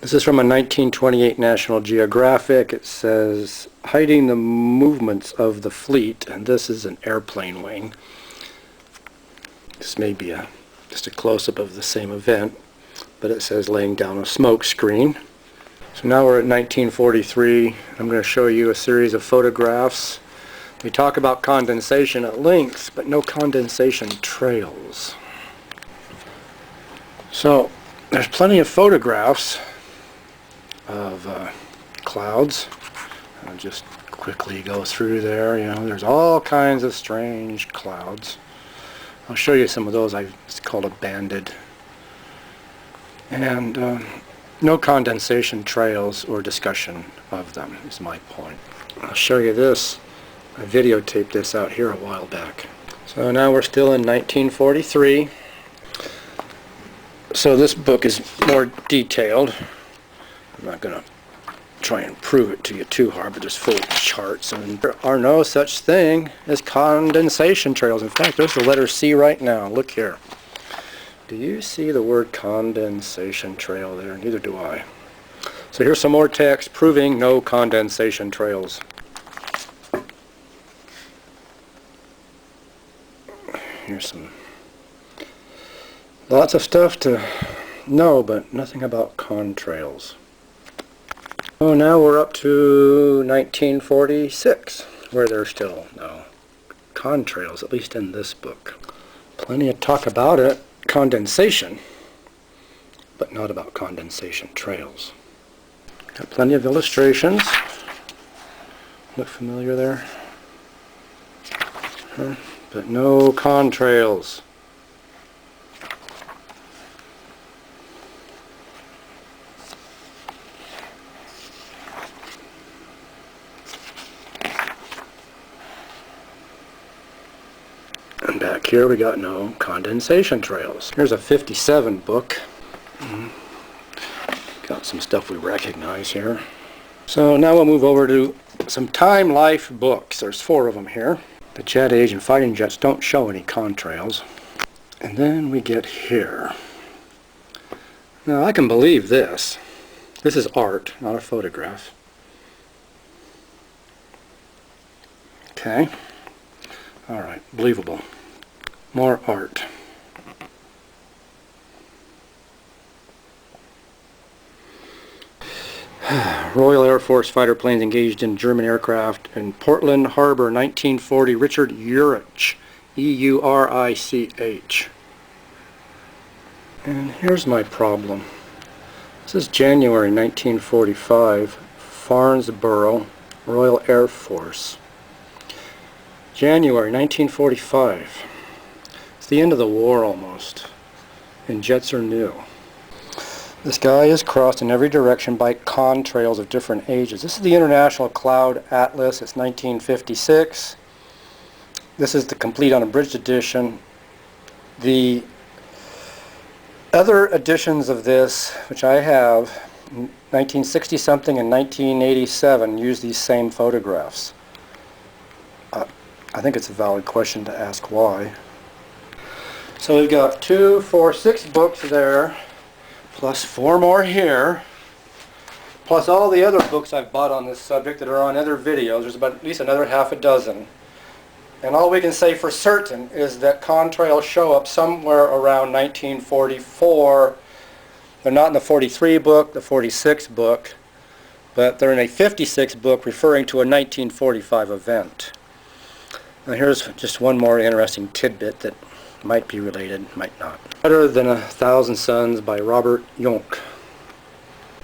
This is from a 1928 National Geographic. It says, hiding the movements of the fleet, and this is an airplane wing. This may be just a close-up of the same event, but it says laying down a smoke screen. So now we're at 1943. I'm going to show you a series of photographs. We talk about condensation at length, but no condensation trails. So there's plenty of photographs of clouds. I'll just quickly go through there. You know, there's all kinds of strange clouds. I'll show you some of those. It's called a banded. And no condensation trails or discussion of them is my point. I'll show you this. I videotaped this out here a while back. So now we're still in 1943. So this book is more detailed. I'm not going to try and prove it to you too hard, but it's full of charts. And there are no such thing as condensation trails. In fact, there's the letter C right now. Look here. Do you see the word condensation trail there? Neither do I. So here's some more text proving no condensation trails. Here's some lots of stuff to know, but nothing about contrails. Oh, now we're up to 1946, where there's still no contrails, at least in this book. Plenty of talk about it, condensation, but not about condensation trails. Got plenty of illustrations. Look familiar there? Huh? But no contrails. And back here we got no condensation trails. Here's a 57 book. Got some stuff we recognize here. So now we'll move over to some time life books. There's 4 of them here. The jet age and fighting jets don't show any contrails. And then we get here. Now I can believe this. This is art, not a photograph. Okay. Alright, believable. More art. Royal Air Force fighter planes engaged in German aircraft in Portland Harbor, 1940. Richard Urich, E-U-R-I-C-H. And here's my problem. This is January 1945, Farnborough, Royal Air Force. January 1945. It's the end of the war almost, and jets are new. The sky is crossed in every direction by contrails of different ages. This is the International Cloud Atlas. It's 1956. This is the complete unabridged edition. The other editions of this, which I have, 1960 something and 1987, use these same photographs. I think it's a valid question to ask why. So we've got 2, 4, 6 books there, plus 4 more here, plus all the other books I've bought on this subject that are on other videos. There's about at least another half a dozen. And all we can say for certain is that contrails show up somewhere around 1944. They're not in the 43 book, the 46 book, but they're in a 56 book referring to a 1945 event. Now here's just one more interesting tidbit that might be related, might not. Better Than 1,000 Suns by Robert Yonk.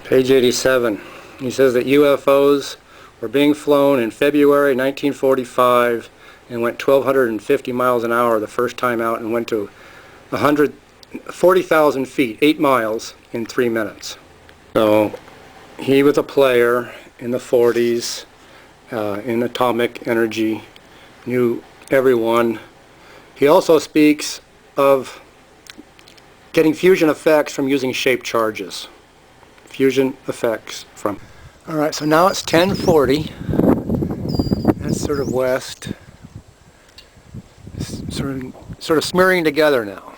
Page 87. He says that UFOs were being flown in February 1945 and went 1,250 miles an hour the first time out and went to 40,000 feet, 8 miles, in 3 minutes. So he was a player in the 40s in atomic energy, knew everyone. He also speaks of getting fusion effects from using shaped charges. Fusion effects from... Alright, so now it's 10:40. That's sort of west. It's sort of smearing together now.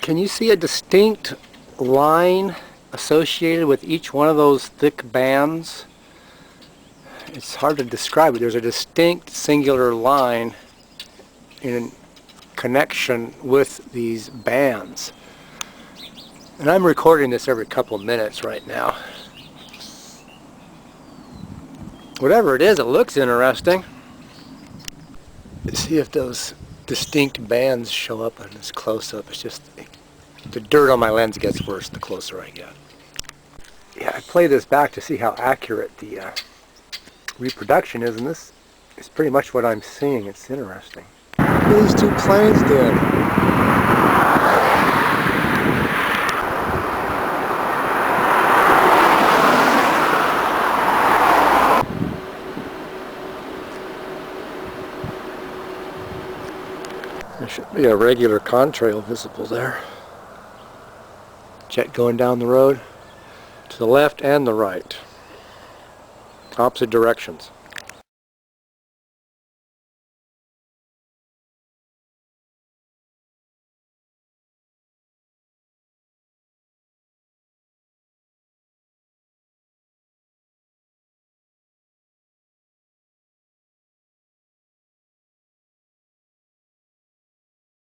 Can you see a distinct line associated with each one of those thick bands. It's hard to describe it. There's a distinct singular line in connection with these bands. And I'm recording this every couple of minutes right now. Whatever it is, it looks interesting. See if those distinct bands show up on this close-up. It's just the dirt on my lens gets worse the closer I get. Yeah, I play this back to see how accurate the reproduction is, and this is pretty much what I'm seeing. It's interesting. These two planes did. There should be a regular contrail visible there. Jet going down the road to the left and the right. Opposite directions.